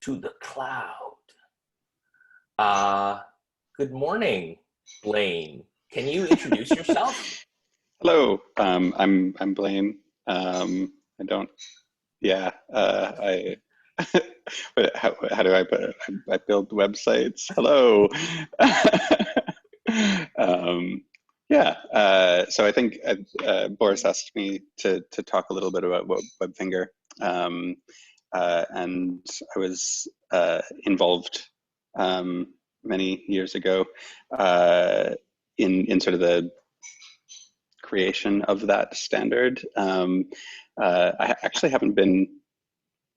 to the cloud. Good morning, Blaine. Can you introduce yourself? Hello, I'm Blaine. I don't. Yeah, I. But how do I put it? I build websites. Hello. um, yeah. So I think Boris asked me to talk a little bit about Webfinger, um, and I was involved many years ago in sort of the creation of that standard. I actually haven't been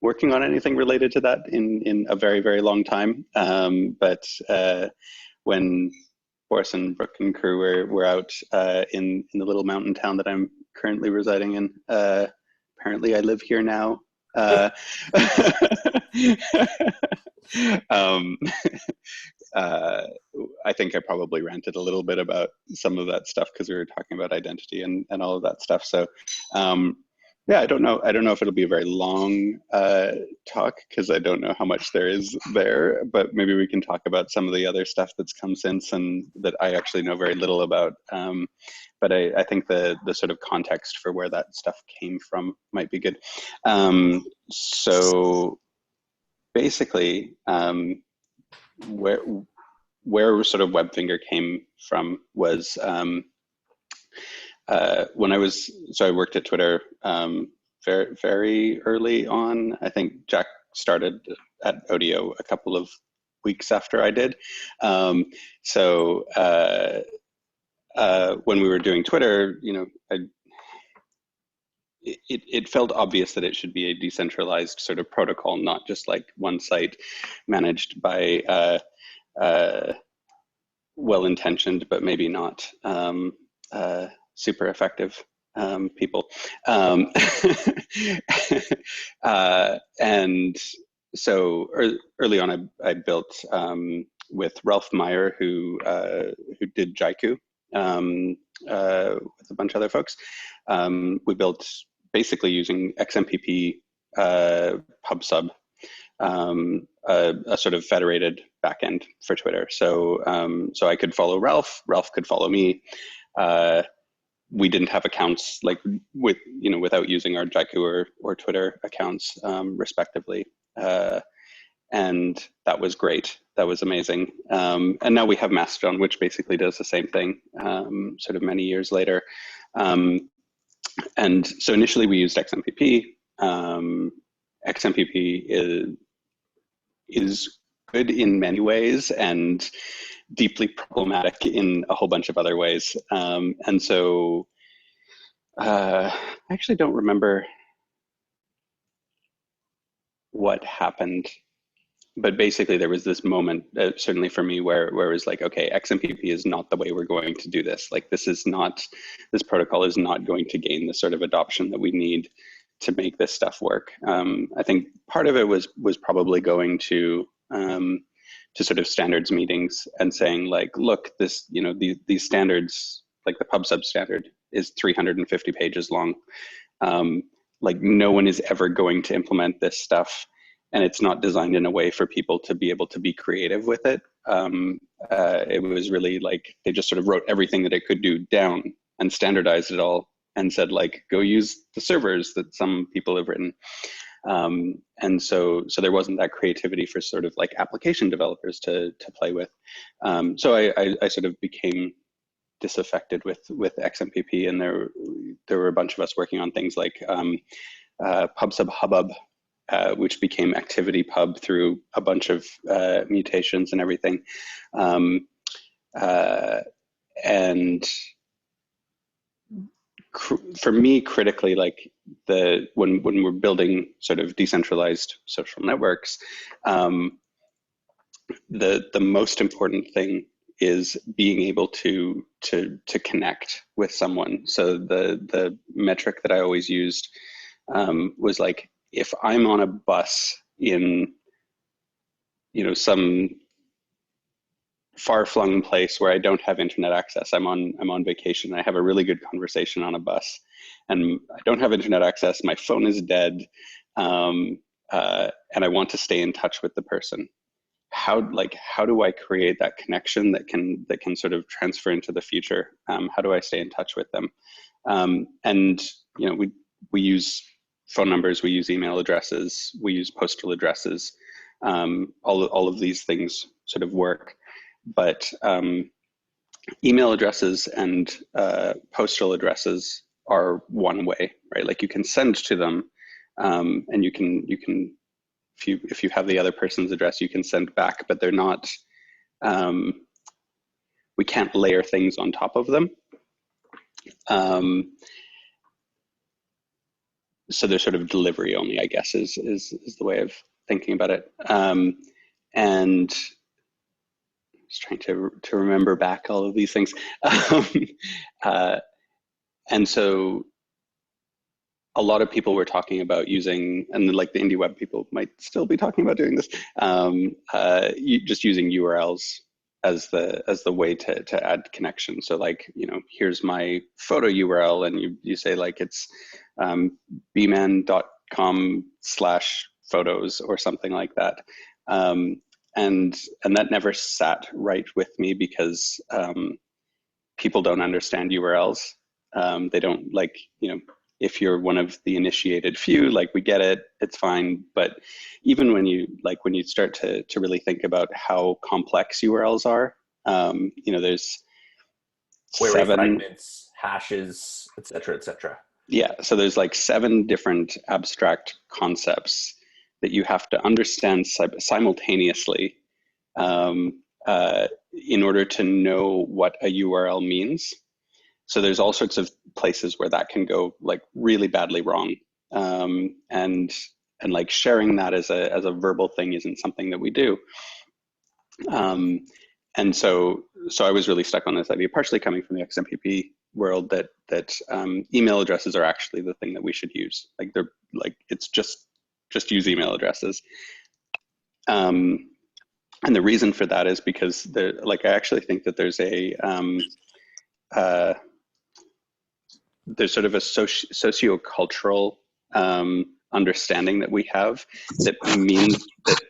working on anything related to that in a very, very long time. But when Boris and Brooke and crew were out in the little mountain town that I'm currently residing in, apparently I live here now. Uh, um, uh, I think I probably ranted a little bit about some of that stuff because we were talking about identity and all of that stuff. So, um, yeah, I don't know. I don't know if it'll be a very long talk because I don't know how much there is there. But maybe we can talk about some of the other stuff that's come since and that I actually know very little about. But I think the sort of context for where that stuff came from might be good. So basically, where sort of Webfinger came from was when I worked at Twitter very very early on. I think Jack started at Odeo a couple of weeks after I did. Um, so when we were doing Twitter, it felt obvious that it should be a decentralized sort of protocol, not just like one site managed by uh, well-intentioned, but maybe not super effective people. Um, and so early on, I built with Ralph Meyer, who did Jaiku with a bunch of other folks. We built basically using XMPP PubSub, a sort of federated backend for Twitter. So I could follow Ralph. Ralph could follow me. We didn't have accounts like without using our Jaiku or Twitter accounts respectively. And that was great. That was amazing. And now we have Mastodon, which basically does the same thing, sort of many years later. And so initially we used XMPP. XMPP is good in many ways and deeply problematic in a whole bunch of other ways. And so I actually don't remember what happened, but basically there was this moment, certainly for me, where it was like, okay, XMPP is not the way we're going to do this. Like this protocol is not going to gain the sort of adoption that we need to make this stuff work. I think part of it was probably going to sort of standards meetings and saying like, look, this, these standards, like the PubSub standard is 350 pages long. Like no one is ever going to implement this stuff, and it's not designed in a way for people to be able to be creative with it. It was really like they just sort of wrote everything that it could do down and standardized it all and said like, go use the servers that some people have written. And so there wasn't that creativity for sort of like application developers to play with. So I sort of became disaffected with XMPP, and there were a bunch of us working on things like PubSub Hubbub, which became ActivityPub through a bunch of mutations and everything. And for me, critically, like when we're building sort of decentralized social networks, the most important thing is being able to connect with someone. So the metric that I always used was like, if I'm on a bus in some far-flung place where I don't have internet access, I'm on vacation, I have a really good conversation on a bus, and I don't have internet access, my phone is dead, and I want to stay in touch with the person. How do I create that connection that can sort of transfer into the future? How do I stay in touch with them? And you know, we use phone numbers, we use email addresses, we use postal addresses. All of these things sort of work, but email addresses and postal addresses are one way, right? Like you can send to them, and you can if you have the other person's address, you can send back, but they're not. We can't layer things on top of them. So they're sort of delivery only, I guess, is the way of thinking about it. And just trying to remember back all of these things. And so a lot of people were talking about using, and like the indie web people might still be talking about doing this, just using URLs as the way to add connection. So like, you know, here's my photo URL, and you say like it's bman.com/photos or something like that. And that never sat right with me because people don't understand URLs. They don't, like, you know, if you're one of the initiated few, like, we get it, it's fine. But even when you start to really think about how complex URLs are, you know, there's Query fragments, hashes, etc., etc. Yeah, so there's like 7 different abstract concepts that you have to understand simultaneously in order to know what a URL means. So there's all sorts of places where that can go like really badly wrong, and like sharing that as a verbal thing isn't something that we do. And so I was really stuck on this idea, partially coming from the XMPP world, that email addresses are actually the thing that we should use. Like they're like, it's just use email addresses. And the reason for that is because I actually think that there's sort of a sociocultural understanding that we have that means that